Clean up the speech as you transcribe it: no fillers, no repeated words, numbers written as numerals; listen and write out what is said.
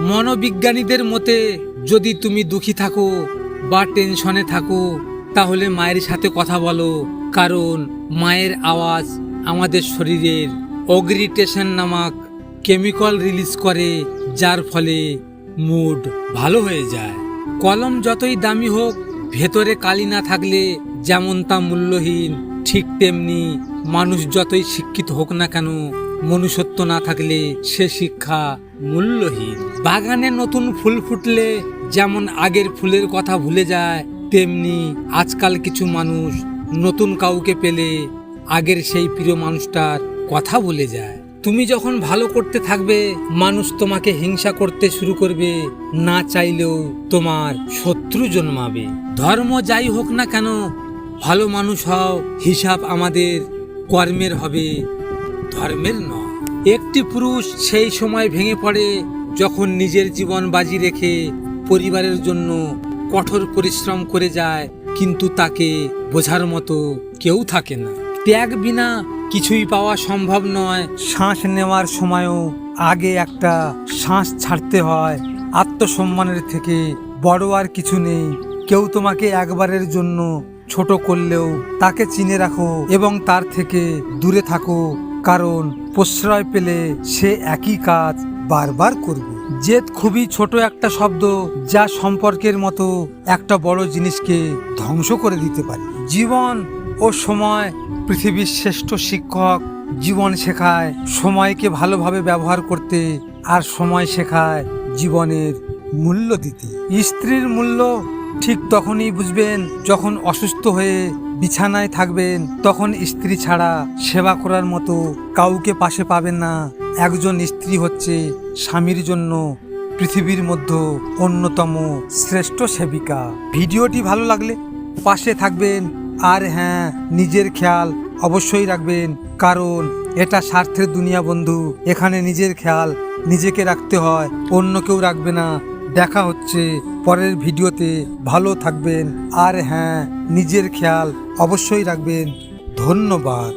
মনোবিজ্ঞানীদের মতে যদি তুমি দুঃখী থাকো বা টেনশনে থাকো তাহলে মায়ের সাথে কথা বলো, কারণ মায়ের আওয়াজ আমাদের শরীরের অগ্রিটেশন নামক কেমিক্যাল রিলিজ করে, যার ফলে মুড ভালো হয়ে যায়। কলম যতই দামি হোক, ভেতরে কালি না থাকলে যেমন তা মূল্যহীন, ঠিক তেমনি মানুষ যতই শিক্ষিত হোক না কেন, মনুষ্যত্ব না থাকলে সে শিক্ষা মূল্যহীন। বাগানে নতুন ফুল ফুটলে যেমন আগের ফুলের কথা ভুলে যায়, তেমনি আজকাল কিছু মানুষ নতুন কাউকে পেলে আগের সেই প্রিয় মানুষটার কথা ভুলে যায়। তুমি যখন ভালো করতে থাকবে, মানুষ তোমাকে হিংসা করতে শুরু করবে, না চাইলেও তোমার শত্রু জন্মাবে। ধর্ম যাই হোক না কেন, ভালো মানুষ হও, হিসাব আমাদের কর্মের হবে, ধর্মের নয়। একটি পুরুষ সেই সময় ভেঙে পড়ে যখন নিজের জীবন বাজি রেখে পরিবারের জন্য কঠোর পরিশ্রম করে যায়, কিন্তু তাকে বোঝার মতো কেউ থাকে না। ত্যাগ বিনা কিছুই পাওয়া সম্ভব নয়। শ্বাস নেওয়ার সময়ও আগে একটা শ্বাস ছাড়তে হয়। আত্মসম্মানের থেকে বড় আর কিছু নেই। কেউ তোমাকে একবারের জন্য ছোট করলেও তাকে চিনে রাখো এবং তার থেকে দূরে থাকো, কারণ প্রশ্রয় পেলে সে একই কাজ বারবার করবে। জেদ খুবই ছোট একটা শব্দ, যা সম্পর্কের মতো একটা বড় জিনিসকে ধ্বংস করে দিতে পারে। জীবন ও সময় পৃথিবীর শ্রেষ্ঠ শিক্ষক। জীবন শেখায় সময়কে ভালোভাবে ব্যবহার করতে, আর সময় শেখায় জীবনের মূল্য দিতে। স্ত্রীর মূল্য ঠিক তখনই বুঝবেন যখন অসুস্থ হয়ে বিছানায় থাকবেন, তখন স্ত্রী ছাড়া সেবা করার মতো কাউকে পাশে পাবেন না। একজন স্ত্রী হচ্ছে স্বামীর জন্য পৃথিবীর মধ্যে অন্যতম শ্রেষ্ঠ সেবিকা। ভিডিওটি ভালো লাগলে পাশে থাকবেন, আর হ্যাঁ, নিজের খেয়াল অবশ্যই রাখবেন, কারণ এটা স্বার্থের দুনিয়া বন্ধু। এখানে নিজের খেয়াল নিজেকে রাখতে হয়, অন্য কেউ রাখবে না। দেখা হচ্ছে পরের ভিডিওতে। ভালো থাকবেন, আর হ্যাঁ, নিজের খেয়াল অবশ্যই রাখবেন। ধন্যবাদ।